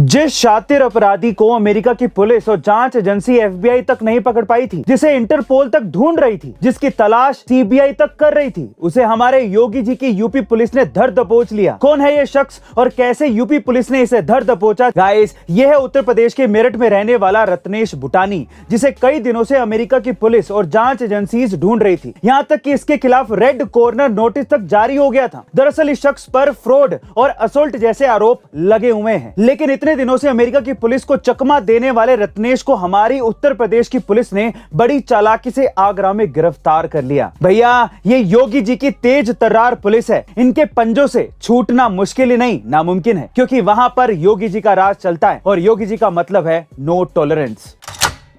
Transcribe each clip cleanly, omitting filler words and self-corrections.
जिस शातिर अपराधी को अमेरिका की पुलिस और जांच एजेंसी एफबीआई तक नहीं पकड़ पाई थी, जिसे इंटरपोल तक ढूंढ रही थी, जिसकी तलाश सीबीआई तक कर रही थी, उसे हमारे योगी जी की यूपी पुलिस ने धर दबोच लिया। कौन है ये शख्स और कैसे यूपी पुलिस ने इसे धर दबोचा? गाइस, ये है उत्तर प्रदेश के मेरठ में रहने वाला रत्नेश भूटानी, जिसे कई दिनों से अमेरिका की पुलिस और जांच एजेंसीज ढूंढ रही थी। यहाँ तक कि इसके खिलाफ रेड कॉर्नर नोटिस तक जारी हो गया था। दरअसल इस शख्स पर फ्रॉड और असोल्ट जैसे आरोप लगे हुए हैं, लेकिन इतने दिनों से अमेरिका की पुलिस को चकमा देने वाले रत्नेश को हमारी उत्तर प्रदेश की पुलिस ने बड़ी चालाकी से आगरा में गिरफ्तार कर लिया। भैया, ये योगी जी की तेज तर्रार पुलिस है। इनके पंजों से छूटना मुश्किल ही नहीं, नामुमकिन है, क्योंकि वहां पर योगी जी का राज चलता है और योगी जी का मतलब है नो टॉलरेंस।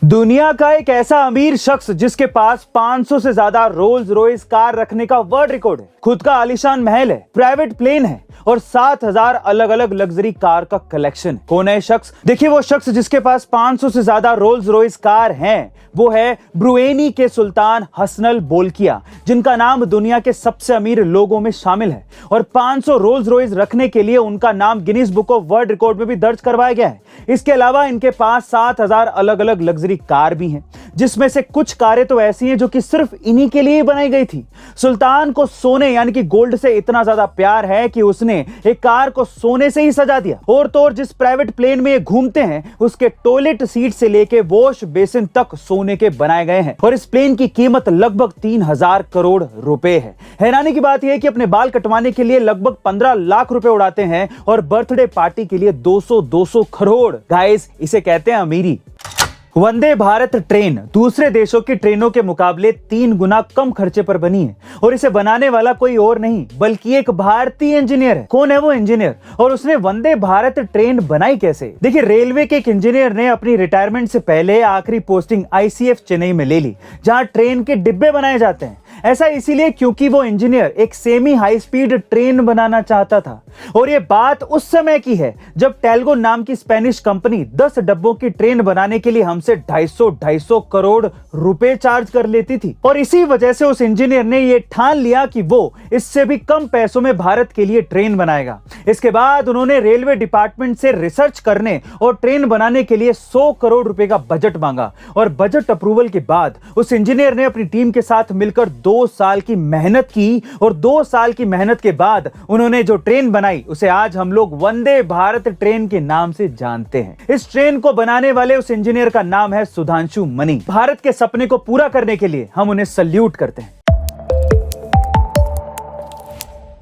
दुनिया का एक ऐसा अमीर शख्स जिसके पास 500 से ज्यादा रोल्स रॉयस कार रखने का वर्ल्ड रिकॉर्ड है, खुद का आलीशान महल है, प्राइवेट प्लेन है और 7000 अलग अलग लग्जरी कार का कलेक्शन है। कौन है शख्स? देखिए, वो शख्स जिसके पास 500 से ज्यादा रोल्स रॉयस कार हैं, वो है ब्रुनेई के सुल्तान हसनल बोल्किया, जिनका नाम दुनिया के सबसे अमीर लोगों में शामिल है और 500 रोल्स रॉयस रखने के लिए उनका नाम Guinness book of world record में भी दर्ज करवाया गया है। इसके अलावा इनके पास 7000 अलग अलग लग्जरी कार भी हैं, जिसमें से कुछ कारें तो ऐसी हैं जो कि सिर्फ इन्हीं के लिए बनाई गई थी। सुल्तान को सोने यानी कि गोल्ड से इतना ज्यादा प्यार है कि उसने एक कार को सोने से ही सजा दिया। और तो और जिस प्राइवेट प्लेन में ये घूमते हैं, उसके टॉयलेट सीट से लेके वॉश बेसिन तक सोने के बनाए गए हैं और इस प्लेन की कीमत लगभग 3000 करोड़ रुपए है। हैरानी की बात यह है कि अपने बाल कटवाने के लिए लगभग 15 लाख रुपए उड़ाते हैं और बर्थडे पार्टी के लिए 200 करोड़। गाइस, इसे कहते हैं अमीरी। वंदे भारत ट्रेन दूसरे देशों की ट्रेनों के मुकाबले 3 गुना कम खर्चे पर बनी है और इसे बनाने वाला कोई और नहीं बल्कि एक भारतीय इंजीनियर है। कौन है वो इंजीनियर और उसने वंदे भारत ट्रेन बनाई कैसे? देखिए, रेलवे के एक इंजीनियर ने अपनी रिटायरमेंट से पहले आखिरी पोस्टिंग आईसीएफ चेन्नई में ले ली, जहां ट्रेन के डिब्बे बनाए जाते हैं। ऐसा इसीलिए क्योंकि वो इंजीनियर एक सेमी हाई स्पीड ट्रेन बनाना चाहता था और ये बात उस समय की है जब टेल्गो नाम की स्पेनिश कंपनी 10 डब्बों की ट्रेन बनाने के लिए हमसे 250 करोड़ रुपए चार्ज कर लेती थी। और इसी वजह से उस इंजीनियर ने ये ठान लिया कि वो इससे भी कम पैसों में भारत के लिए ट्रेन बनाएगा। इसके बाद उन्होंने रेलवे डिपार्टमेंट से रिसर्च करने और ट्रेन बनाने के लिए 100 करोड़ रुपए का बजट मांगा और बजट अप्रूवल के बाद उस इंजीनियर ने अपनी टीम के साथ मिलकर 2 साल की मेहनत की और 2 साल की मेहनत के बाद उन्होंने जो ट्रेन बनाई उसे आज हम लोग वंदे भारत ट्रेन के नाम से जानते हैं। इस ट्रेन को बनाने वाले उस इंजीनियर का नाम है सुधांशु मनी। भारत के सपने को पूरा करने के लिए हम उन्हें सल्यूट करते हैं।